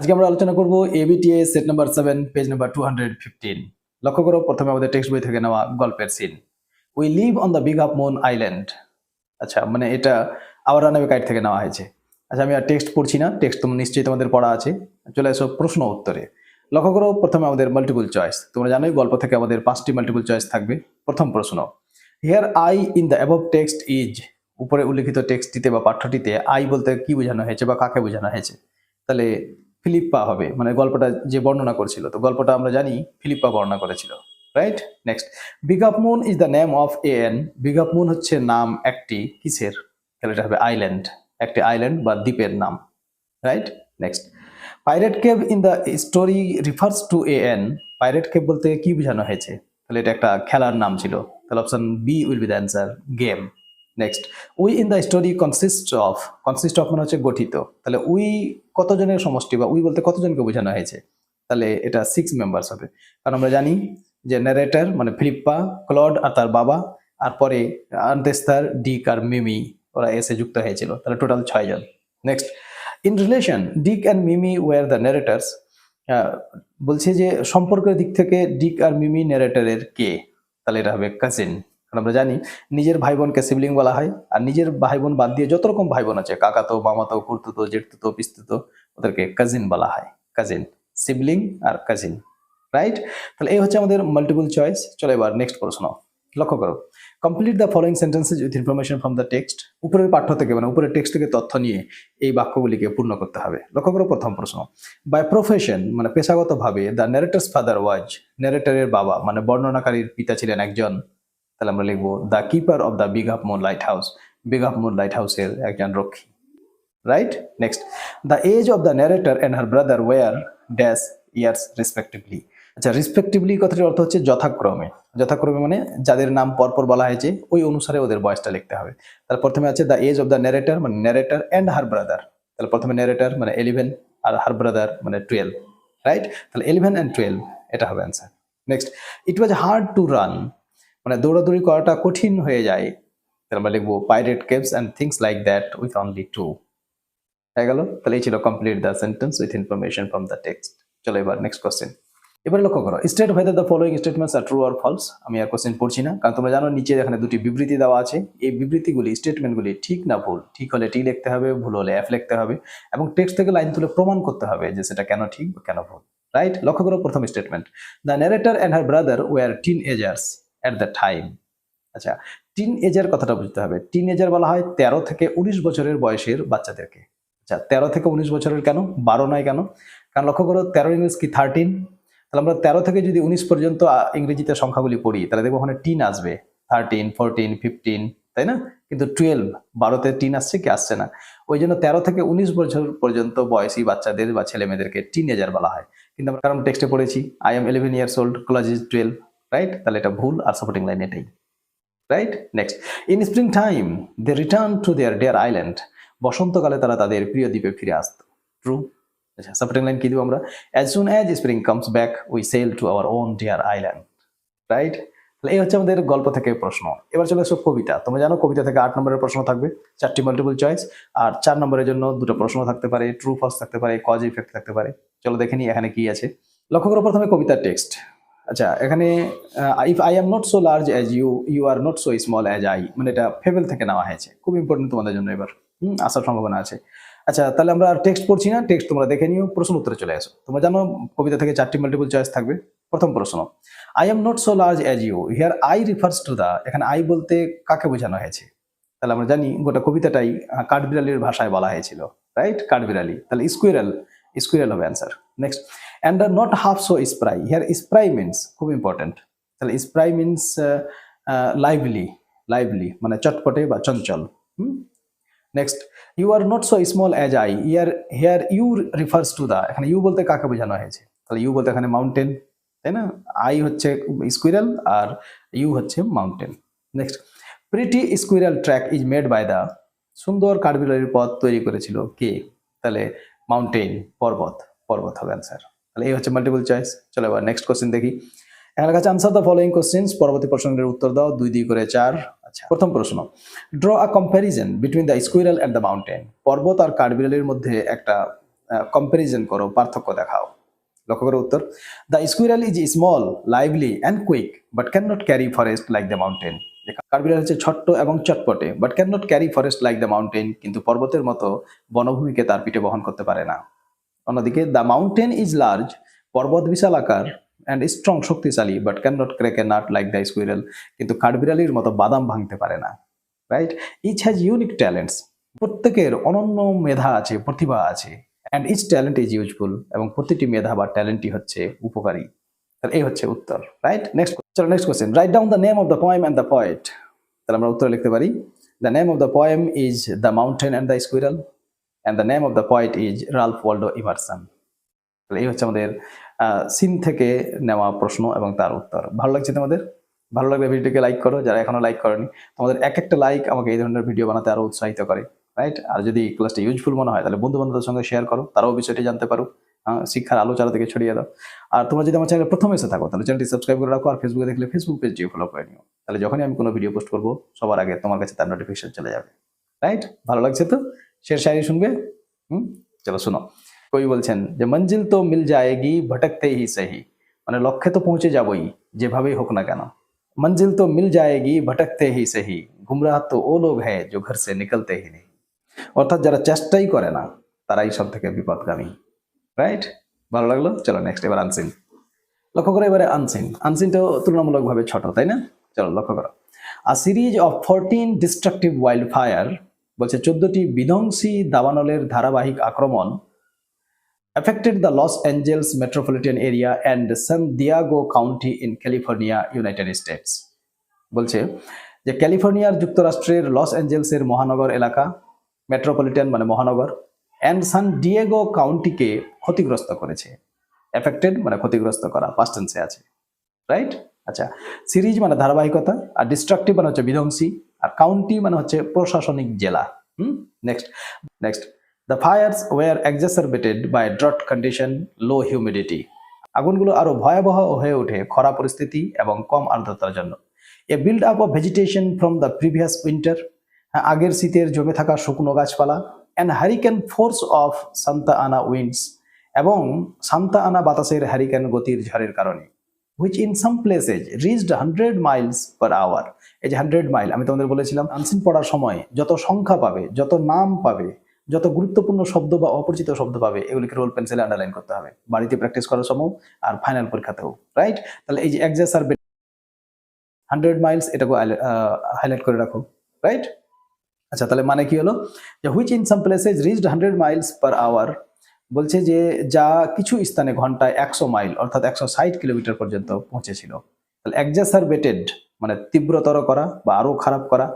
আজকে আমরা আলোচনা করব ABTA set number 7 page number 215। লক্ষ্য করো, প্রথমে আমাদের টেক্সট বই থেকে নেওয়া গল্পের scene. We live on the big half moon island. আচ্ছা, মানে এটা আওয়ার রানওয়ে কাইট থেকে নেওয়া হয়েছে। আচ্ছা, আমি আর টেক্সট পড়ছি না, টেক্সট তোমরা নিশ্চয়ই তোমাদের পড়া আছে। চলে এসো প্রশ্ন উত্তরে। লক্ষ্য করো, প্রথমে আমাদের মাল্টিপল চয়েস। তোমরা জানোই গল্প থেকে আমাদের 5টি মাল্টিপল চয়েস থাকবে। প্রথম প্রশ্ন, here I in the above text is. উপরে উল্লেখিত টেক্সটটিতে বা পাঠ্যটিতে আই বলতে কি বোঝানো হয়েছে বা কাকে বোঝানো হয়েছে? তাহলে ফিলিপ্পা হবে, মানে গল্পটা যে বর্ণনা করেছিল। তো গল্পটা আমরা জানি ফিলিপ্পা বর্ণনা করেছিল, right? Next, big half moon is the name of N. Big half moon হচ্ছে নাম একটি কিসের? তাহলে এটা হবে আইল্যান্ড, একটি আইল্যান্ড বা দ্বীপের নাম, right? Next, pirate cave in the story refers to an. Pirate cave বলতে কি বোঝানো হয়েছে? তাহলে এটা একটা খেলার নাম ছিল। তাহলে option B will be the answer, game. Next, we in the story consist of. Consist of মানে হচ্ছে গঠিত। তাহলে উই কতজনের সমষ্টি বা উই বলতে কতজনকে বোঝানো হয়েছে? তাহলে এটা 6 মেম্বার্স হবে। কারণ আমরা জানি যে ন্যারেটর মানে ফিলিপ্পা, ক্লড আর তার বাবা, আর পরে আন্তেস্তার, ডিক আর মিমি, ওরা এসে যুক্ত হয়েছিল। তাহলে টোটাল 6 জন। Next, in relation Dick and Mimi were the narrators. বলছে যে সম্পর্কের দিক থেকে ডিক আর মিমি ন্যারেটরের কে? তাহলে এটা হবে কাজিন। কারণ আমরা জানি নিজের ভাই বোনকে সিবলিং বলা হয়, আর নিজের ভাই বোন বাদ দিয়ে যত রকম ভাই বোন আছে, কাকাতো, মামাতো, খুড়তুতো, জেঠতুতো, পিস্তুতো, ওদেরকে কাজিন বলা হয়। কাজিন, সিবলিং আর কাজিন, রাইট? তাহলে এই হচ্ছে আমাদের মাল্টিপল চয়েস। চলো এবার নেক্সট প্রশ্ন। লক্ষ্য করো, complete the following sentences with information from the text. উপরের পাঠ্য থেকে মানে উপরের টেক্সট থেকে তথ্য নিয়ে এই বাক্যগুলিকে পূর্ণ করতে হবে। লক্ষ্য করো, প্রথম প্রশ্ন, বাই প্রফেশন মানে পেশাগতভাবে দ্য ন্যারেটরস ফাদার ওয়াজ। ন্যারেটরের বাবা মানে বর্ণনাকারীর পিতা ছিলেন একজন। তাহলে আমরা লিখবো the keeper of the big half moon lighthouse. Big half moon লাইট হাউসের একজন রক্ষী, right? Next, the age of the narrator and her brother were dash years respectively. আচ্ছা, রেসপেক্টিভলি কথাটির অর্থ হচ্ছে যথাক্রমে। যথাক্রমে মানে যাদের নাম পরপর বলা হয়েছে ওই অনুসারে ওদের বয়সটা লিখতে হবে। তাহলে প্রথমে আছে the age of the narrator মানে ন্যারেটর অ্যান্ড হার ব্রাদার। তাহলে প্রথমে ন্যারেটর মানে 11 আর হার ব্রাদার মানে 12, রাইট? তাহলে 11 অ্যান্ড 12 এটা হবে answer. Next, it was hard to run মানে দৌড়াদৌড়ি করাটা কঠিন হয়ে যায়। তাহলে আমরা লিখবো pirate caves and things like that with only 2। হয়ে গেল। তাহলে এই ছিল complete the sentence with information from the text. চলো এবার নেক্সট কোশ্চেন। এবারে লক্ষ্য করো, state whether the following statements are true or false. আমি আর কোশ্চেন পড়ছি না, কারণ তোমরা জানো নিচে এখানে দুটি বিবৃতি দেওয়া আছে। এই বিবৃতিগুলি স্টেটমেন্টগুলি ঠিক না ভুল। ঠিক হলে টি লিখতে হবে, ভুল হলে এফ লিখতে হবে, এবং টেক্সট থেকে লাইন তুলে প্রমাণ করতে হবে যে সেটা কেন ঠিক বা কেন ভুল, রাইট? লক্ষ্য করো, প্রথম statement, the narrator and her brother were teenagers at the time. আচ্ছা, টিন এজার কথাটা বুঝতে হবে। টিন এজার বলা হয় 13 থেকে 19 বছরের বয়সের বাচ্চাদেরকে। আচ্ছা, 13 থেকে 19 বছরের কেন, 12 নয় কেন? কারণ লক্ষ্য করো 13 ইংরেজ কি 13। তাহলে আমরা 13 থেকে যদি 19 পর্যন্ত ইংরেজিতে সংখ্যাগুলি পড়ি তাহলে দেখবো ওখানে টিন আসবে, 13, 14, 15, তাই না? কিন্তু 12, 12তে টিন আসছে কি আসছে না। ওই জন্য 13 থেকে 19 বছর পর্যন্ত বয়সী বাচ্চাদের বা ছেলে মেয়েদেরকে টিন এজার বলা হয়। কিন্তু আমরা কারণ টেক্সটে পড়েছি I am 11 years old, class is 12, right? তাহলে এটা ভুল, আর সাপোর্টিং লাইন এটাই, right? Next, in spring time they return to their dear island. বসন্তকালে তারা তাদের প্রিয় দ্বীপে ফিরে আসতো। ট্রু। আচ্ছা, সাপোর্টিং লাইন কি দিব আমরা? As soon as spring comes back we sail to our own dear island, right? তাহলে এই হচ্ছে আমাদের গল্প থেকে প্রশ্ন। এবার চলে আসো কবিতা। তোমরা জানো কবিতা থেকে 8 নম্বরের প্রশ্ন থাকবে, 4টি মাল্টিপল চয়েস, আর 4 নম্বরের জন্য 2টো প্রশ্ন থাকতে পারে, ট্রু ফলস থাকতে পারে, কজ ইফেক্ট থাকতে পারে। চলো দেখে নিই এখানে কি আছে। লক্ষ্য করো, প্রথমে কবিতার টেক্সট। আচ্ছা, এখানে if I am not so large as you, you are not so small as I, মানে এটা ফেবেল থেকে নেওয়া হয়েছে। খুব ইম্পর্টেন্ট তোমাদের জন্য এবার আসার সম্ভাবনা আছে। আচ্ছা, তাহলে আমরা আর টেক্সট পড়ছি না, টেক্সট তোমরা দেখে নিও, প্রশ্ন উত্তরে চলে আসো। তোমরা জানো কবিতা থেকে 4টি মাল্টিপল চয়েস থাকবে। প্রথম প্রশ্ন, I am not so large as you, here I refers to the. এখানে আই বলতে কাকে বোঝানো হয়েছে? তাহলে আমরা জানি গোটা কবিতাটাই কাঠবিড়ালির ভাষায় বলা হয়েছিল, রাইট? কাঠবিড়ালি, তাহলে স্কুইরাল, স্কুইরাল হবে answer. Next, and are not half so spry. Here spry means, খুব ইম্পর্টেন্ট, তাহলে স্প্রাই মিনস লাইভলি, লাইভলি মানে চটপটে বা চঞ্চল। Next, you are not so small as I, here you refers to the. এখানে you বলতে কাকে বোঝানো হয়েছে? তাহলে ইউ বলতে এখানে মাউন্টেন, তাই না? আই হচ্ছে স্কুইরাল আর ইউ হচ্ছে mountain. Next, pretty squirrel track is made by the. সুন্দর কাঠবিড়ালির পথ তৈরি করেছিল কে? তাহলে মাউন্টেন, পর্বত, পর্বত হবে অ্যান্সার। তাহলে এই হচ্ছে মাল্টিপল চয়েস। চলো এবার নেক্সট কোশ্চেন দেখি। এখানে কাছে আনসার দ্য ফলোইং কোশ্চেন্স, পরবর্তী প্রশ্নের উত্তর দাও, 2 2 করে 4। আচ্ছা, প্রথম প্রশ্ন, draw a comparison between the squirrel and the mountain. পর্বত আর কাঠবিড়ালির মধ্যে একটা কম্পারিজন করো, পার্থক্য দেখাও। লক্ষ্য করো উত্তর। The squirrel is small, lively and quick but can not carry forest like the mountain. কাঠবিড়াল হচ্ছে ছোট্ট এবং চটপটে, but can not carry forest like the mountain, কিন্তু পর্বতের মতো বনভূমিকে তার পিঠে বহন করতে পারে না। অন্যদিকে দ্য মাউন্টেন ইজ লার্জ, পর্বত বিশাল আকার, অ্যান্ড স্ট্রং শক্তিশালী, but can not crack a nut like the squirrel, কিন্তু কাঠবিড়ালির মতো বাদাম ভাঙতে পারে না। Right? Each has unique talents, প্রত্যেকের অনন্য মেধা আছে, প্রতিভা আছে। And each talent is useful, এবং প্রতিটি মেধা বা ট্যালেন্টই হচ্ছে উপকারী। তাহলে এই হচ্ছে উত্তর। রাইট? নেক্সট, চলো next question. Write down the name of the poem and the poet. তাহলে আমরা উত্তর লিখতে পারি, the name of the poem is the mountain and the squirrel, and the name of the poet is Ralph Waldo Emerson. তাহলে এই হচ্ছে আমাদের scene থেকে নেওয়া প্রশ্ন এবং তার উত্তর। ভালো লাগছে তোমাদের? ভালো লাগলে ভিডিওটিকে লাইক করো, যারা এখনো লাইক করেনি। তোমাদের এক একটা লাইক আমাকে এই ধরনের ভিডিও বানাতে আরো উৎসাহিত করে। রাইট? আর যদি ক্লাসটা ইউজফুল মনে হয় তাহলে বন্ধু বান্ধবদের সঙ্গে শেয়ার করো, তারাও বিষয়টি জানতে পারো। শিক্ষার আলো চারিদিকে ছড়িয়ে দাও। আর তোমরা যদি আমার চ্যানেলে প্রথম এসে থাকো তাহলে চ্যানেলটি সাবস্ক্রাইব করে রাখো, আর ফেসবুকে দেখলে ফেসবুক পেজটিও ফলো করে নিও। তাহলে যখনই আমি কোনো ভিডিও পোস্ট করবো সবার আগে তোমার কাছে তার নোটিফিকেশন চলে যাবে। রাইট? ভালো লাগছে তো? শের শায়রি শুনবে? চলো শোনো। কবি বলছেন যে মঞ্জিল তো মিল যায়গি ভটকতে হি সহি, মানে লক্ষ্যে তো পৌঁছে যাবই যেভাবেই হোক না কেন। মঞ্জিল তো মিল যায়গি ভটকতে হি সহি, গুমরাহ তো ও লোক হ্যায় जो घर से निकलते ही नहीं। অর্থাৎ যারা চেষ্টাই করে না তারাই সব থেকে বিপদগামী। রাইট? ভালো লাগলো? চলো নেক্সট, এবার আনসিন। লক্ষ্য করো এবারে আনসিন। আনসিনটাও তুলনামূলকভাবে ছোট, তাই না? চলো লক্ষ্য করো। আ series of 14 destructive wild fire, বলছে 14টি বিধ্বংসী দাবানলের ধারাবাহিক আক্রমণ affected the Los Angeles metropolitan area and San Diego County in California, United States। বলছে যে ক্যালিফোর্নিয়ার যুক্তরাষ্ট্রের লস অ্যাঞ্জেলসের মহানগর এলাকা, মেট্রোপলিটন মানে মহানগর, অ্যান্ড সান ডিয়েগো কাউন্টিকে ক্ষতিগ্রস্ত করেছে। এফেক্টেড মানে ক্ষতিগ্রস্ত করা, পাস্ট টেন্সে আছে। রাইট? আচ্ছা, সিরিজ মানে ধারাবাহিকতা, আর ডিস্ট্রাকটিভ মানে হচ্ছে বিধ্বংসী, আর কাউন্টি মানে হচ্ছে প্রশাসনিক জেলা। Next The fires were exacerbated by drought condition, low humidity। আগুনগুলো আরো ভয়াবহ হয়ে ওঠে খরা পরিস্থিতি এবং কম আর্দ্রতার জন্য। A build up of vegetation from the previous winter, আগের শীতের জমে থাকা শুকনো গাছপালা, and hurricane force of Santa Ana winds, এবং সান্তা আনা বাতাসের হ্যারিকেন গতির ঝড়ের কারণে, which in some places reached 100 miles per hour। এই যে 100 মাইল, আমি তোমাদের বলেছিলাম আনসিন পড়ার সময় যত সংখ্যা পাবে, যত নাম পাবে, যত গুরুত্বপূর্ণ শব্দ বা অপরিচিত শব্দ পাবে, এগুলিকে রোল পেন্সিলে আন্ডারলাইন করতে হবে বাড়িতে প্র্যাকটিস করার সময় আর ফাইনাল পরীক্ষাতেও। রাইট? তাহলে এই যে এক্সাসারবেট 100 মাইলস, এটাকে হাইলাইট করে রাখো। রাইট? আচ্ছা, তাহলে মানে কি হলো যে which in some places reached 100 miles per hour, বলছে যে যা কিছু স্থানে ঘন্টায় 100 মাইল অর্থাৎ 160 কিলোমিটার পর্যন্ত পৌঁছেছিল। তাহলে এক্সাসারবেটেড মানে তীব্রতর করা বা আরো খারাপ করা,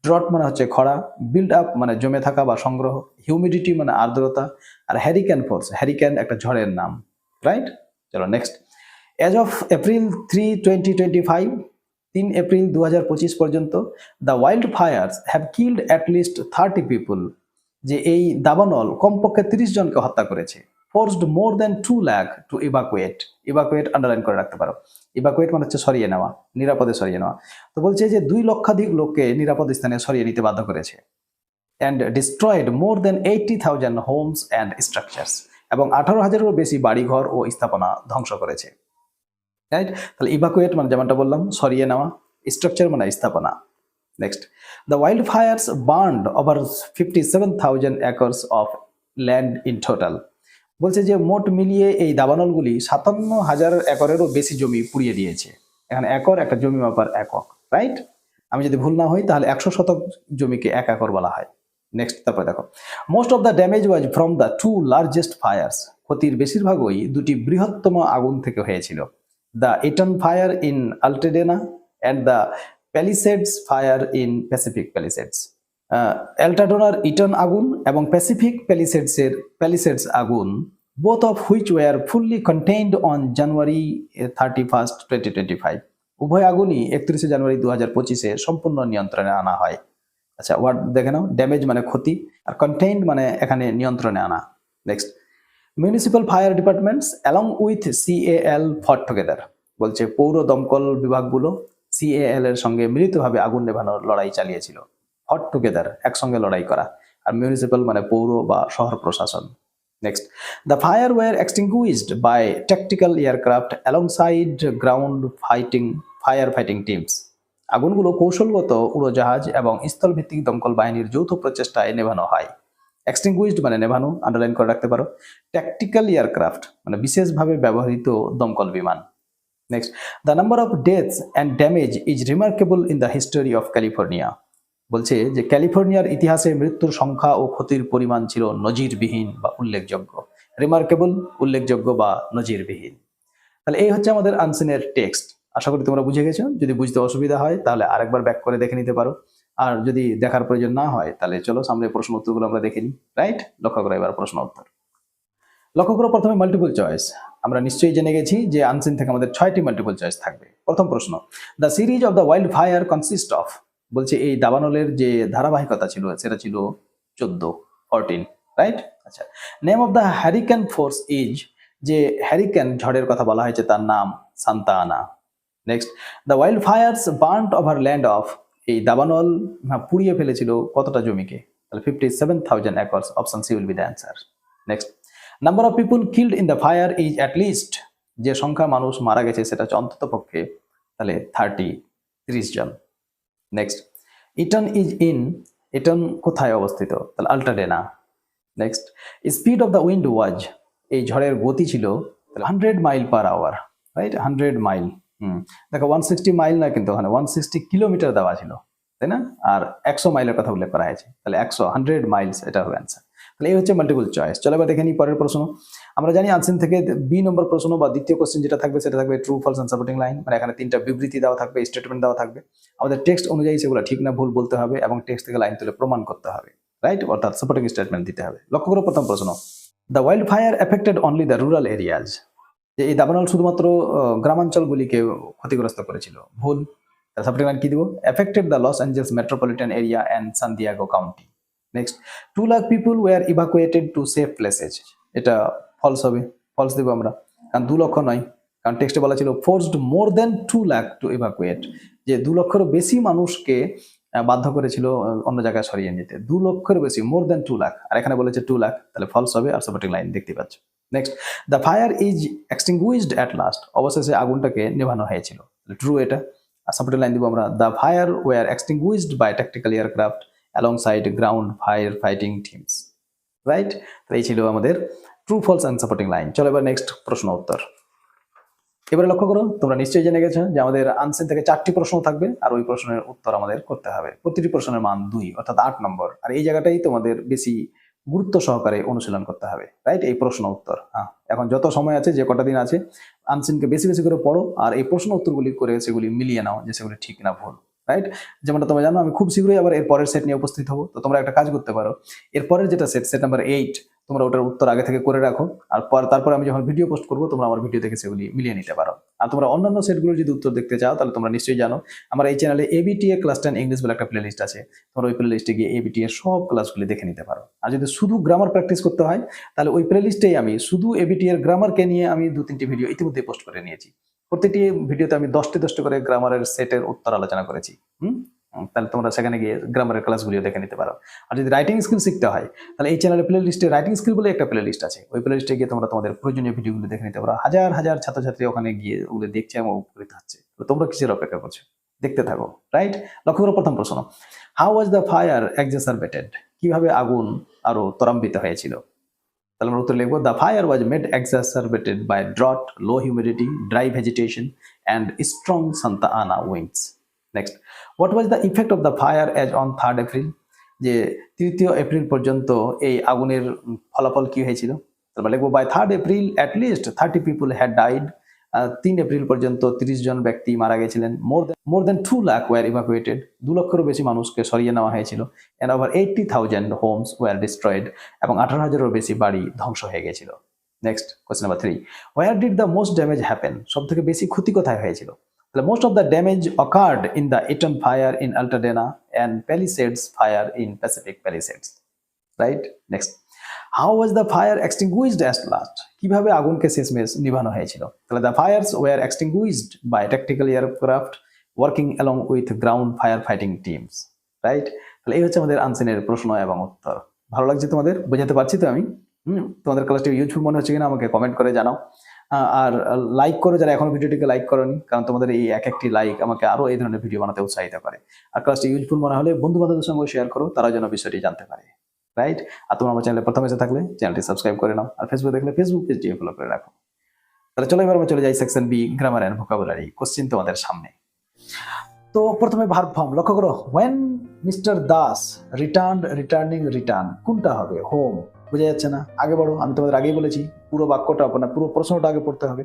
ড্রট মানে হচ্ছে খরা, বিল্ড আপ মানে জমে থাকা বা সংগ্রহ, হিউমিডিটি মানে আর্দ্রতা, আর হ্যারিকেন ফোর্স, হ্যারিকেন একটা ঝড়ের নাম। রাইট? চলো next. As of April 3, 2025, 3 April 2025 পর্যন্ত the wildfires have killed at least 30 people, যে এই দাবানল কমপক্ষে 30 জনকে হত্যা করেছে। Forced more than 2 lakh to evacuate, evacuate underline করে রাখতে পারো। ইভাকুয়েট মানে হচ্ছে সরিয়ে নেওয়া, নিরাপদে সরিয়ে নেওয়া। তো বলছে যে 2 লক্ষাধিক লোককে নিরাপদ স্থানে সরিয়ে নিতে বাধ্য করেছে। And destroyed more than 80,000 Holmes and structures, এবং 18,000-এরও বেশি বাড়িঘর ও স্থাপনা ধ্বংস করেছে। রাইট? তাহলে ইভাকুয়েট মানে যেমনটা বললাম সরিয়ে নেওয়া, স্ট্রাকচার মানে স্থাপনা। Next, the wild fires burned over 57,000 acres of land in total. বলছে যে মোট মিলিয়ে এই দাবানলগুলি 57,000 একরেরও বেশি জমি পুড়িয়ে দিয়েছে। এখানে একর একটা জমি মাপার একক। রাইট? আমি যদি ভুল না হই তাহলে 100 শতক জমিকে 1 একর বলা হয়। নেক্সট, তারপরে দেখো, most of the damage was from the 2 largest fires. ক্ষতির বেশিরভাগই 2টি বৃহত্তম আগুন থেকে হয়েছিল। The Eaton fire in Altadena and the Palisades fire in Pacific Palisades. এল্টাডোনার ইটন আগুন এবং প্যাসিফিক প্যালিসেডস আগুন, both of which were fully contained on January 31, 2025। উভয় আগুনই 31 জানুয়ারি 2025-এ সম্পূর্ণ নিয়ন্ত্রণে আনা হয়। আচ্ছা, ওয়ার্ড দেখে নাও। ড্যামেজ মানে ক্ষতি, আর কন্টেইনড মানে এখানে নিয়ন্ত্রণে আনা। Next, municipal fire departments along with CAL ফট টুগেদার। বলছে পৌর দমকল বিভাগগুলো CAL এর সঙ্গে মিলিতভাবে আগুন নেভানোর লড়াই চালিয়েছিল। হট টুগেদার একসঙ্গে লড়াই করা, আর মিউনিসিপ্যাল মানে পৌর বা শহর প্রশাসন। Next, the fire were extinguished by tactical aircraft alongside ground firefighting teams. আগুনগুলো কৌশলগত উড়োজাহাজ এবং স্থলভিত্তিক দমকল বাহিনীর যৌথ প্রচেষ্টায় নেভানো হয়। এক্সটিংগুইশড মানে নেভানো, আন্ডারলাইন করে রাখতে পারো। ট্যাকটিক্যাল এয়ারক্রাফট মানে বিশেষভাবে ব্যবহৃত দমকল বিমান। Next, the number of deaths and damage is remarkable in the history of California. বলছে যে ক্যালিফোর্নিয়ার ইতিহাসে মৃত্যুর সংখ্যা ও ক্ষতির পরিমাণ ছিল নজিরবিহীন বা উল্লেখযোগ্য। রিমার্কেবল উল্লেখযোগ্য বা নজিরবিহীন। তাহলে এই হচ্ছে আমাদের আনসিনের টেক্সট। আশা করি তোমরা বুঝে গেছো। যদি বুঝতে অসুবিধা হয় তাহলে আরেকবার ব্যাক করে দেখে নিতে পারো, আর যদি দেখার প্রয়োজন না হয় তাহলে চলো সামনে প্রশ্ন উত্তরগুলো আমরা দেখে নিই। রাইট, লক্ষ্য করো এবার প্রশ্ন উত্তর। লক্ষ্য করো প্রথমে মাল্টিপল চয়েস। আমরা নিশ্চয়ই জেনে গেছি যে আনসিন থেকে আমাদের 6টি মাল্টিপল চয়েস থাকবে। প্রথম প্রশ্ন, the series of the wild fire consist of. বলছে এই দাবানলের যে ধারাবাহিকতা ছিল সেটা ছিল 14। রাইট। আচ্ছা, name of the hurricane force is. যে হ্যারিকেন ঝড়ের কথা বলা হয়েছে তার নাম Santa Ana. Next, the wildfires burnt over land of. এই দাবানল পুড়িয়ে ফেলেছিল কতটা জমিকে? তাহলে 57,000 acres. Option C will be the answer. Next, number of people killed in the fire is at least. যে সংখ্যা মানুষ মারা গেছে সেটা হচ্ছে অন্তত পক্ষে তাহলে 30 জন। Next, Eaton is in. Eaton কোথায় অবস্থিত? তাহলে Altadena. Next, speed of the wind was. এই ঝড়ের গতি ছিল 100 mile per hour. Right, 100 mile. দেখো 160 মাইল না, কিন্তু ওখানে 160 কিলোমিটার দেওয়া ছিল, তাই না? আর 100 মাইলের কথা উল্লেখ করা হয়েছে, তাহলে 100 মাইলস এটা হবে অ্যান্সার। তাহলে এই হচ্ছে মাল্টিপল চয়েস। চলো এবার দেখে নিই পরের প্রশ্ন। আমরা জানি আনসিন থেকে বি নম্বর প্রশ্ন বা দ্বিতীয় কোশ্চেন যেটা থাকবে সেটা থাকবে true false and supporting line. মানে এখানে 3টা বিবৃতি দেওয়া থাকবে, স্টেটমেন্ট দেওয়া থাকবে। আমাদের টেক্সট অনুযায়ী সেগুলো ঠিক না ভুল বলতে হবে এবং টেক্সট থেকে লাইন তুলে প্রমাণ করতে হবে। রাইট, অর্থাৎ সাপোর্টিং স্টেটমেন্ট দিতে হবে। লক্ষ্য করো প্রথম প্রশ্ন, the wild fire affected only the rural areas. যে এই দাবানল শুধুমাত্র গ্রামাঞ্চলগুলিকে ক্ষতিগ্রস্ত করেছিল। ভুল। সাপোর্টিং লাইন কি দিব? Affected the Los Angeles metropolitan area and San Diego County. Next, 2 lakh people were evacuated to safe places. এটা ফলস হবে, ফলস দেবো আমরা, কারণ 2 লক্ষ নয়, কারণ টেক্সটে বলা ছিল forced more then 2 lakh to evacuate. যে 2 লক্ষেরও বেশি মানুষকে বাধ্য করেছিল অন্য জায়গায় সরিয়ে নিতে। 2 লক্ষের বেশি, মোর দেন 2 লাখ, আর এখানে বলেছে 2 লাখ, তাহলে ফলস হবে। আর সাপোর্টিং লাইন দেখতে পাচ্ছ। Next, the fire is extinguished at last. অবশেষে আগুনটাকে নেভানো হয়েছিল, ট্রু এটা। আর সাপোর্টিং লাইন দিব আমরা, the fire were extinguished by tactical aircraft alongside ground firefighting teams. Right, তাই ছিল আমাদের true false and supporting line. চলো এবার নেক্সট প্রশ্ন উত্তর। এবারে লক্ষ্য করো, তোমরা নিশ্চয়ই জেনে গেছো যে আমাদের আনসার থেকে 4টি প্রশ্ন থাকবে আর ওই প্রশ্নের উত্তর আমাদের করতে হবে। প্রতিটি প্রশ্নের মান 2, অর্থাৎ 8 নম্বর। আর এই জায়গাটাই তোমাদের বেশি গুরুত্ব সহকারে অনুশীলন করতে হবে। রাইট, এই প্রশ্ন উত্তর। এখন যত সময় আছে, যে কটা দিন আছে, আনসিনকে বেশি বেশি করে পড়ো আর এই প্রশ্ন উত্তরগুলি করে সেগুলি মিলিয়ে নাও যে সেগুলি ঠিক না ভুল। রাইট, যেমনটা তোমরা জানো আমি খুব শীঘ্রই আবার এর পরের সেট নিয়ে উপস্থিত হবো। তো তোমরা একটা কাজ করতে পারো, এর পরের যেটা সেট নাম্বার 8, তোমরা ওটার উত্তর আগে থেকে করে রাখো। আর তারপরে আমি যখন ভিডিও পোস্ট করবো তোমরা আমার ভিডিও থেকে সেগুলি মিলিয়ে নিতে পারো। আর তোমরা অন্যান্য সেটগুলোর যদি উত্তর দেখতে চাও তাহলে তোমরা নিশ্চয়ই জানো আমার এই চ্যানেলে এবিটিএ ক্লাস 10 ইংলিশ বলে একটা প্লেলিস্ট আছে। তোমরা ওই প্লেলিস্টে গিয়ে এবিটিএ সব ক্লাসগুলি দেখে নিতে পারো। আর যদি শুধু গ্রামার প্র্যাকটিস করতে হয় তাহলে ওই প্লেলিস্টেই আমি শুধু এবিটিএর গ্রামারকে নিয়ে আমি 2-3টি ভিডিও ইতিমধ্যে পোস্ট করে নিয়েছি। প্রত্যেকটি ভিডিওতে আমি 10টি করে গ্রামারের সেটের উত্তর আলোচনা করেছি। তাহলে তোমরা সেখানে গিয়ে গ্রামারের ক্লাসগুলিও দেখে নিতে পারো। আর যদি রাইটিং স্কিল শিখতে হয় তাহলে এই চ্যানেলের প্লে লিস্টে রাইটিং স্কিল বলে একটা প্লে লিস্ট আছে। ওই প্লে লিস্টে গিয়ে তোমরা তোমাদের প্রয়োজনীয় ভিডিওগুলো দেখে নিতে পারো। হাজার হাজার ছাত্রছাত্রী ওখানে গিয়ে ওগুলো দেখছে এবং উপকৃত হচ্ছে। তো তোমরা কিসের অপেক্ষা করছো? দেখতে থাকো। রাইট, লক্ষ্য করো প্রথম প্রশ্ন, how was the fire exacerbated. কিভাবে আগুন আরো ত্বরান্বিত হয়েছিল? তাহলে আমরা উত্তর লিখবো, the fire was made exacerbated by drought, low humidity, dry vegetation and strong Santa Ana winds. Next, what was the effect of the fire as on 3rd April. যে 3 এপ্রিল পর্যন্ত এই আগুনের ফলাফল কি হয়েছিল? তারপর লিখবো, by 3rd April at least 30 people had died. 3 April পর্যন্ত 30 জন ব্যক্তি মারা গেছিলেন। মোর দেন 2 লাখ ওয়ার ইভাকুয়েটেড। 2 লক্ষেরও বেশি মানুষকে সরিয়ে নেওয়া হয়েছিল। And over 80,000 homes were destroyed. এবং 18,000-এরও বেশি বাড়ি ধ্বংস হয়ে গেছিল। Next, question number 3, where did the most damage happen. সব থেকে বেশি ক্ষতি কোথায় হয়েছিল? Most of the damage occurred in the Eaton fire in Altadena and Palisades fire in Pacific Palisades. Right? Next, how was the fire extinguished at last? কিভাবে আগুনকে শেষমেশ নিভানো হয়েছিল? তাহলে the fires were extinguished by tactical aircraft working along with ground firefighting teams. Right? তাহলে এই হচ্ছে আমাদের আনসিনের প্রশ্ন এবং উত্তর। ভালো লাগছে তোমাদের? বোঝাতে পারছি তো আমি? তোমাদের ক্লাসটি ইউজফুল মনে হচ্ছে কিনা আমাকে কমেন্ট করে জানাও। আর লাইক করো যারা এখনো ভিডিওটিকে লাইক করোনি, কারণ তোমাদের এই এক একটি লাইক আমাকে আরো এই ধরনের ভিডিও বানাতে উৎসাহিত করে। আর ক্লাসটি ইউজফুল মনে হলে বন্ধু বান্ধবদের সঙ্গে শেয়ার করো, তারা যেন বিষয়টি জানতে পারে। রাইট? আর তোমরা আমার চ্যানেলে প্রথম এসে থাকলে চ্যানেলটি সাবস্ক্রাইব করে নাও, আর ফেসবুক দেখলে ফেসবুক পেজটি ফলো করে রাখো। তাহলে চলো এবার আমরা চলে যাই section B, grammar and vocabulary. Question তোমাদের সামনে। তো প্রথমে ভার্ব ফর্ম লক্ষ্য করো। when মিস্টার দাস রিটার্ন কোনটা হবে? হোম। বোঝা যাচ্ছে না? আগে বড়, আমি তোমাদের আগেই বলেছি পুরো বাক্যটা না পুরো প্রশ্নটা আগে পড়তে হবে।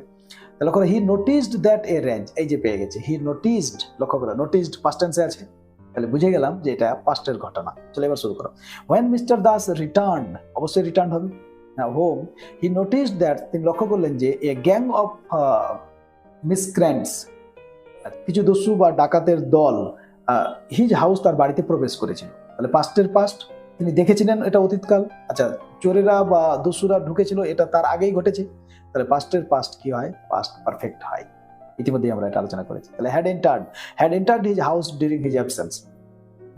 লক্ষ্য করো, হি নোটিসড দ্যাট এ রেঞ্জ, এই যে পেয়ে গেছে হি নোটিসড। লক্ষ্য করো নোটিসড পাস্ট টেন্সে আছে, তাহলে বুঝে গেলাম যে এটা পাস্টের ঘটনা। চলো এবার শুরু করো। when মিস্টার দাস রিটার্ন, অবশ্যই রিটার্ন হবে না হোম। হি নোটিসড দ্যাট, তিনি লক্ষ্য করলেন যে এ গ্যাং অফ মিসক্রেন্টস, কিছু দস্যু বা ডাকাতের দল হিজ হাউস, তার বাড়িতে প্রবেশ করেছিল। তাহলে পাস্টের পাস্ট, তিনি দেখেছিলেন, এটা অতীতকাল। আচ্ছা, চোরেরা বা দস্যুরা ঢুকেছিল, এটা তার আগেই ঘটেছে। তাহলে পাস্টের পাস্ট কি হয়? পাস্ট পারফেক্ট হয়। ইতিমধ্যে আমরা এটা আলোচনা করেছি। তাহলে had entered his house during his absence.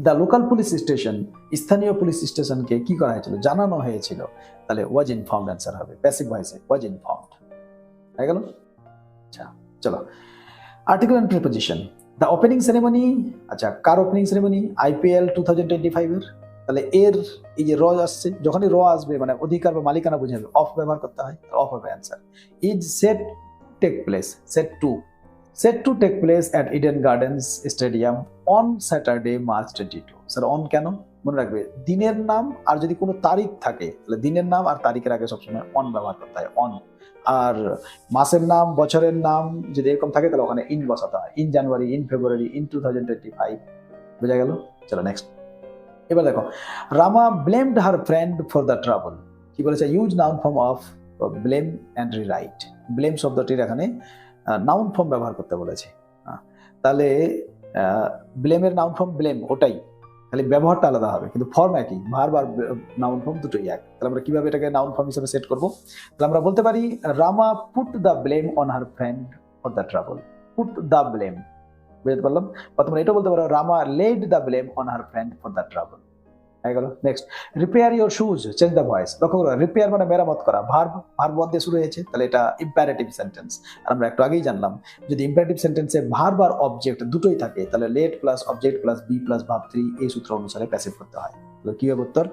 The local police station, স্থানীয় পুলিশ স্টেশনকে কি করা হয়েছিল? জানানো হয়েছিল। তাহলে ওয়াজ ইনফর্মড অ্যান্সার হবে, প্যাসিভ ভয়েসে ওয়াজ ইনফর্মড হয়ে গেল। আচ্ছা চলো, article and preposition. The opening ceremony, আচ্ছা কার ওপেনিং সেরেমনি? IPL 2025 এর। তাহলে এর এই যে র আসছে, যখনই র আসবে মানে অধিকার বা মালিকানা বুঝাবে, অফ ব্যবহার করতে হয়, অফ হবে answer. Is set to take place at Eden Gardens stadium on Saturday March 22। Sir on কেন? মনে রাখবে দিনের নাম আর যদি কোনো তারিখ থাকে তাহলে দিনের নাম আর তারিখের আগে সবসময় অন ব্যবহার করতে হয়, অন। আর মাসের নাম, বছরের নাম যদি এরকম থাকে তাহলে ওখানে ইন বসাতে হয়, in January, in February, in 2025। বোঝা গেল? চলো নেক্সট। এবার দেখো, Rama blamed her friend for the trouble. কি বলেছে? Use noun form of blame and rewrite. Blame শব্দটির এখানে নাউন ফর্ম ব্যবহার করতে বলেছে। তাহলে ব্লেমের নাউন ফর্ম ব্লেম, ওটাই, খালি ব্যবহারটা আলাদা হবে, কিন্তু ফর্ম একই, ভার্ব আর নাউন ফর্ম দুটোই এক। তাহলে আমরা কিভাবে এটাকে নাউন ফর্ম হিসেবে সেট করব? তাহলে আমরা বলতে পারি Rama put the blame on her friend for the trouble. Put the blame, বুঝতে পারলাম। বা তোমরা এটা বলতে পারো Rama laid the blame on her friend for the trouble. হয়ে গেল। Next, repair your shoes, change the voice. লক্ষ্য করো, রিপেয়ার মানে মেরামত করা, ভার্ব দিয়ে শুরু হয়েছে, তাহলে এটা ইম্পারেটিভ সেন্টেন্স। আর আমরা একটু আগেই জানলাম যদি ইম্পারেটিভ সেন্টেন্সে ভার্ব আর অবজেক্ট দুটোই থাকে তাহলে let plus object plus be plus verb 3 এই সূত্র অনুসারে প্যাসিভ করতে হয়। তাহলে কি হবে উত্তর?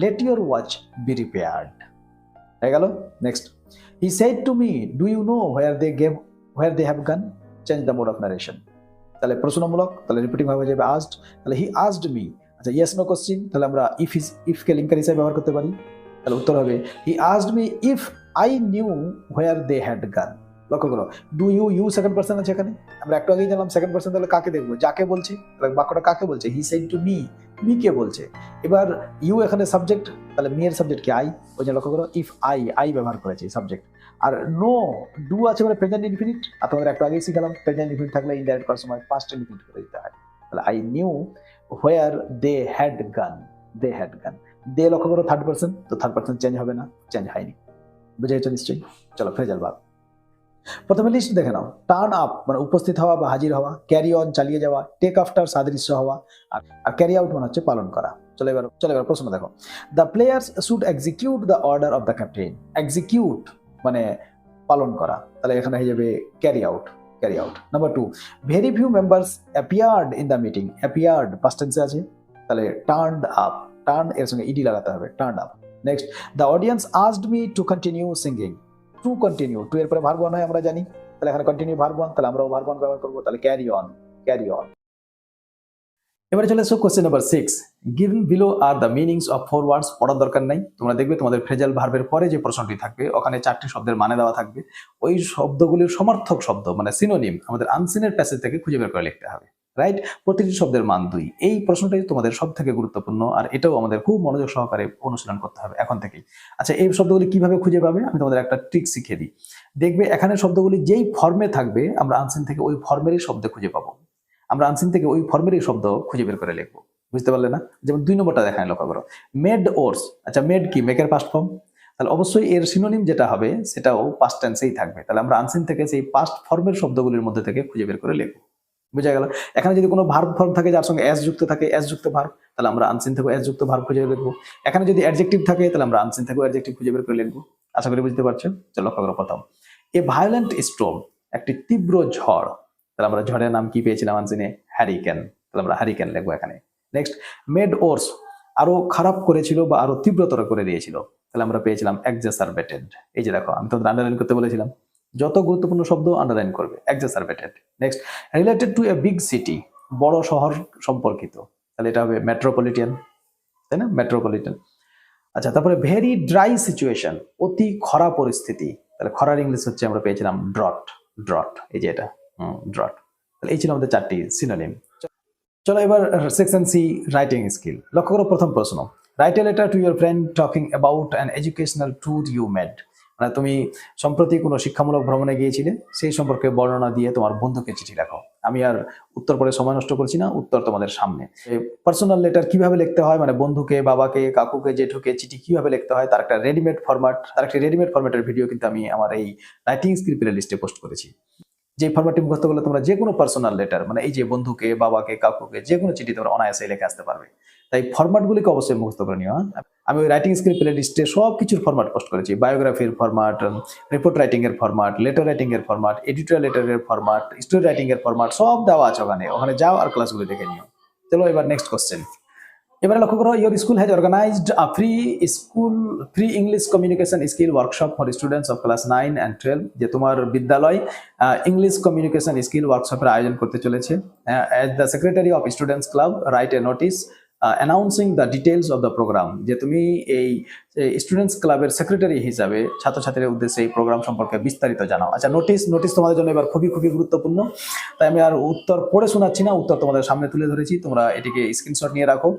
Let your watch be repaired. হয়ে গেল। Next, he said to me do you know where they have gone, change the mode of narration. তাহলে প্রশ্নমূলক, তাহলে রিপিটিং ভাবে যাবে আস্কড। তাহলে হি আস্কড মি, আচ্ছা ইয়েস নো কোশ্চেন, তাহলে আমরা ইফ কে লিঙ্কার হিসেবে ব্যবহার করতে পারি। তাহলে উত্তর হবে he asked me if I knew where they had gone. লক্ষ্য করো, ডু ইউ সেকেন্ড পারসন আছে এখানে, আমরা একটু আগেই জানলাম সেকেন্ড পারসন, তাহলে কাকে দেখবো? যাকে বলছে, তাহলে বাক্যটা কাকে বলছে? He said to me, me কে বলছে। এবার ইউ এখানে সাবজেক্ট, তাহলে মি এর সাবজেক্ট কি? আই। ওই যে লক্ষ্য করো, ইফ আই ব্যবহার করেছি সাবজেক্ট। আর নো ডু আছে মানে প্রেজেন্ট ইনফিনিট, আর তোমাদের একটু আগেই শিখালাম প্রেজেন্ট ইনফিনিট থাকলে ইনডাইরেক্ট করার সময় পাস্ট ইনফিনিট করে দিতে হয়। তাহলে I knew where they had gone, they লক্ষ্য করো থার্ড পারসন, তো থার্ড পারসন চেঞ্জ হবে না, চেঞ্জ হয়নি। বুঝে গেছো নিশ্চয়ই? চলো ফ্রেজাল ভার্ব। প্রথমে লিস্ট দেখে নাও। টার্ন আপ মানে উপস্থিত হওয়া বা হাজির হওয়া, ক্যারি অন চালিয়ে যাওয়া, টেক আফটার সাদৃশ্য হওয়া, আর ক্যারি আউট মানে হচ্ছে পালন করা। চলো এবার প্রশ্ন দেখো। The players should execute the order of the captain. Execute মানে পালন করা, তাহলে এখানে হয়ে যাবে carry out. Number 2, very few members appeared in the meeting. Appeared past টেন্সে আছে, তাহলে টার্নড আপ, টার্ন এর সঙ্গে ইডি লাগাতে হবে, turned up. Next, the audience asked me to continue singing. To continue, to এর পরে ভার্ব ওয়ান হয় আমরা জানি, তাহলে এখানে কন্টিনিউ ভার্ব ওয়ান, তাহলে আমরাও ভার্ব ওয়ান ব্যবহার করবো, তাহলে ক্যারি অন। এবারে চলে এসো question number 6। Given below are the meanings of 4 ওয়ার্ডস। পড়ার দরকার নাই, তোমরা দেখবে তোমাদের ফ্রেজাল ভার্বের পরে যে প্রশ্নটি থাকবে ওখানে 4টি শব্দের মানে দেওয়া থাকবে, ওই শব্দগুলির সমার্থক শব্দ মানে সিনোনিম আমাদের আনসিনের প্যাসেজ থেকে খুঁজে বের করে লিখতে হবে। রাইট? প্রতিটি শব্দের মান 2। এই প্রশ্নটাই তোমাদের সব থেকে গুরুত্বপূর্ণ, আর এটাও আমাদের খুব মনোযোগ সহকারে অনুশীলন করতে হবে এখন থেকেই। আচ্ছা, এই শব্দগুলি কিভাবে খুঁজে পাবে আমি তোমাদের একটা ট্রিক শিখিয়ে দিই। দেখবে এখানে শব্দগুলি যেই ফর্মে থাকবে আমরা আনসিন থেকে ওই ফর্মেরই শব্দ খুঁজে পাবো, আমরা আনসিন থেকে ওই ফর্মেরই শব্দ খুঁজে বের করে লিখবো। বুঝতে পারলে না? যেমন 2 নম্বরটা দেখায়, লক্ষ্য করো, মেড ওরস। আচ্ছা, মেড কি? মেকের পাস্ট ফর্ম, তাহলে অবশ্যই এর সিনোনিম যেটা হবে সেটাও পাস্ট টেন্সেই থাকবে, তাহলে আমরা আনসিন থেকে সেই পাস্ট ফর্মের শব্দগুলির মধ্যে থেকে খুঁজে বের করে লিখবো। বুঝা গেল? এখানে যদি কোনো ভার্ব ফর্ম থাকে যার সঙ্গে এস যুক্ত থাকে, এস যুক্ত ভার্ব, তাহলে আমরা আনসিন থেকে এস যুক্ত ভার্ব খুঁজে বের লিখবো। এখানে যদি অ্যাডজেক্টিভ থাকে তাহলে আমরা আনসিন থেকে অ্যাডজেক্টিভ খুঁজে বের করে লিখবো। আশা করি বুঝতে পারছেন। চলো লক্ষ্য করো প্রথম, এ ভায়োলেন্ট স্টর্ম, একটি তীব্র ঝড়, তাহলে আমরা ঝড়ের নাম কি পেয়েছিলাম আনসিনে? হ্যারিকেন, তাহলে আমরা হ্যারিকেন লিখবো এখানে। নেক্সট, মেড ওর্স, আরো খারাপ করেছিল বা আরো তীব্রতর করে দিয়েছিল, তাহলে আমরা পেয়েছিলাম এক্সাসারবেটেড। এই যে দেখো, আমি তোমাদের আন্ডারলাইন করতে বলেছিলাম, যত গুরুত্বপূর্ণ শব্দ আন্ডারলাইন করবে, exacerbated. Next, related to a big city, বড় শহর সম্পর্কিত, তাহলে এটা হবে মেট্রোপলিটন, তাই না? মেট্রোপলিটন। আচ্ছা, তারপরে ভেরি ড্রাই সিচুয়েশন, অতি খরা পরিস্থিতি, তাহলে খরার ইংলিশ হচ্ছে আমরা পেয়েছিলাম ড্রট। ড্রট, এই যে এটা ড্রট। তাহলে এই ছিল আমাদের 4টি সিনোনিম। চলো এবার সেকশন সি, রাইটিং স্কিল। লক্ষ্য করো প্রথম প্রশ্ন, write a letter to your friend talking about an educational tour you made, মানে তুমি সম্প্রতি কোনো শিক্ষামূলক ভ্রমণে গিয়েছিলে, সেই সম্পর্কে বর্ণনা দিয়ে তোমার বন্ধুকে চিঠি লেখো। আমি আর উত্তর পরে সময় নষ্ট করছি না, উত্তর তোমাদের সামনে। পার্সোনাল লেটার কিভাবে লিখতে হয়, মানে বন্ধুকে, বাবাকে, কাকুকে, জেঠুকে চিঠি কিভাবে লিখতে হয় তার একটা রেডিমেড ফরম্যাটের ভিডিও কিন্তু আমি আমার এই রাইটিং স্কিল প্লে লিস্টে পোস্ট করেছি। যে ফরম্যাটটি মুখস্থ করলে তোমরা যে কোনো পার্সোনাল লেটার, মানে এই যে বন্ধুকে, বাবাকে, কাকুকে, যে কোনো চিঠি তোমরা অনায়াসে লিখে আসতে পারবে। তাই ফরম্যাটগুলিকে অবশ্যই মুখস্থ করে নিও। আমি ওই রাইটিং স্কিল প্লে লিস্টে সব কিছুর ফরম্যাট পোস্ট করেছি, বায়োগ্রাফির ফরম্যাট, রিপোর্ট রাইটিং এর ফরম্যাট, লেটার রাইটিং এর ফরম্যাট, এডিটোরিয়াল লেটারের ফরম্যাট, স্টোরি রাইটিং এর ফরম্যাট, সব দেওয়া আছে ওখানে। ওখানে যাও আর ক্লাসগুলো দেখে নিও। চলো এবার নেক্সট কোশ্চেন। এবারে লক্ষ্য করো, your school has organised a free English communication skill workshop for students of class 9 and 12, যে তোমার বিদ্যালয় ইংলিশ কমিউনিকেশন স্কিল ওয়ার্কশপের আয়োজন করতে চলেছে। As the secretary of students club write a notice announcing the details of the programme, যে তুমি এই students ক্লাবের সেক্রেটারি হিসাবে ছাত্রছাত্রীদের উদ্দেশ্যে এই প্রোগ্রাম সম্পর্কে বিস্তারিত জানাও। আচ্ছা, নোটিস তোমাদের জন্য এবার খুবই খুবই গুরুত্বপূর্ণ, তাই আমি আর উত্তর পড়ে শোনাচ্ছি না, উত্তর তোমাদের সামনে তুলে ধরেছি। তোমরা এটিকে স্ক্রিনশট নিয়ে রাখো,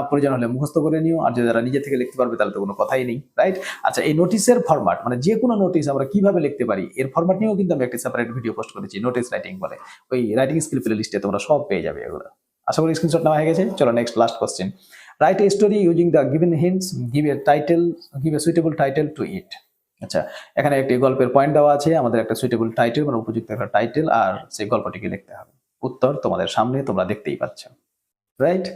প্রয়োজন হলে মুখস্থ করে নিও, আর যদি যারা নিজে থেকে লিখতে পারবে তাহলে তো কোনো কথাই নেই, রাইট? আচ্ছা, এই নোটিসের ফরম্যাট, মানে যে কোনো নোটিস আমরা কিভাবে লিখতে পারি এর ফরম্যাট নিয়েও কিন্তু আমি একটা সেপারেট ভিডিও পোস্ট করেছি, নোটিস রাইটিং বলে। ওই রাইটিং স্কিল প্লে লিস্টে তোমরা সব পেয়ে যাবে এগুলো। আশা করি স্ক্রিনশট নেওয়া হয়ে গেছে। চলো next, last question. Write a story using the given hints, give a suitable title to it. আচ্ছা, এখানে একটি গল্পের পয়েন্ট দেওয়া আছে, আমাদের একটা সুইটেবল টাইটেল, মানে উপযুক্ত একটা টাইটেল, আর সেই গল্পটিকে লিখতে হবে। উত্তর তোমাদের সামনে, তোমরা দেখতেই পাচ্ছ, রাইট?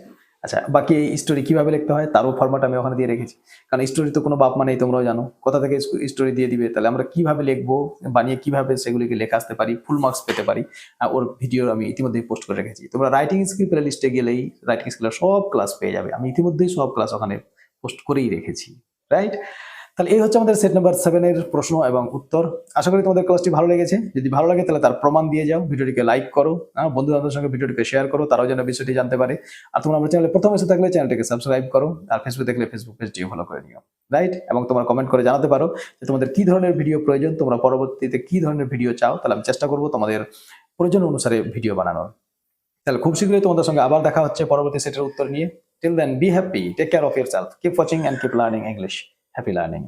আচ্ছা, বাকি এই স্টোরি কিভাবে লিখতে হয় তারও ফরম্যাট আমি ওখানে দিয়ে রেখেছি, কারণ স্টোরি তো কোনো বাপ মানেই তোমরাও জানো, কোথা থেকে স্টোরি দিয়ে দিবে, তাহলে আমরা কিভাবে লিখবো, বানিয়ে কিভাবে সেগুলিকে লেখা আসতে পারি, ফুল মার্কস পেতে পারি, ওর ভিডিও আমি ইতিমধ্যেই পোস্ট করে রেখেছি। তোমরা রাইটিং স্কিল প্লে লিস্টে গেলেই রাইটিং স্কিলের সব ক্লাস পেয়ে যাবে, আমি ইতিমধ্যেই সব ক্লাস ওখানে পোস্ট করেই রেখেছি, রাইট? তাহলে এই হচ্ছে আমাদের সেট নাম্বার 7 এর প্রশ্ন এবং উত্তর। আশা করি তোমাদের ক্লাসটি ভালো লেগেছে। যদি ভালো লাগে তাহলে তার প্রমাণ দিয়ে যাও, ভিডিওটিকে লাইক করো, বন্ধু বান্ধবের সঙ্গে ভিডিওটিকে শেয়ার করো, তারাও যেন বিষয়টি জানতে পারে। আর তোমরা আমার চ্যানেলে প্রথম এসে থাকলে চ্যানেলটিকে সাবস্ক্রাইব করো, আর ফেসবুক দেখলে ফেসবুক পেজটিও ফলো করে নিও, রাইট? এবং তোমরা কমেন্ট করে জানাতে পারো যে তোমাদের কি ধরনের ভিডিও প্রয়োজন, তোমরা পরবর্তীতে কি ধরনের ভিডিও চাও, তাহলে আমি চেষ্টা করবো তোমাদের প্রয়োজন অনুসারে ভিডিও বানানোর। তাহলে খুব শীঘ্রই তোমাদের সঙ্গে আবার দেখা হচ্ছে পরবর্তী সেটের উত্তর নিয়ে। Till then, be happy, take care of yourself, keep watching and keep learning English. Happy learning.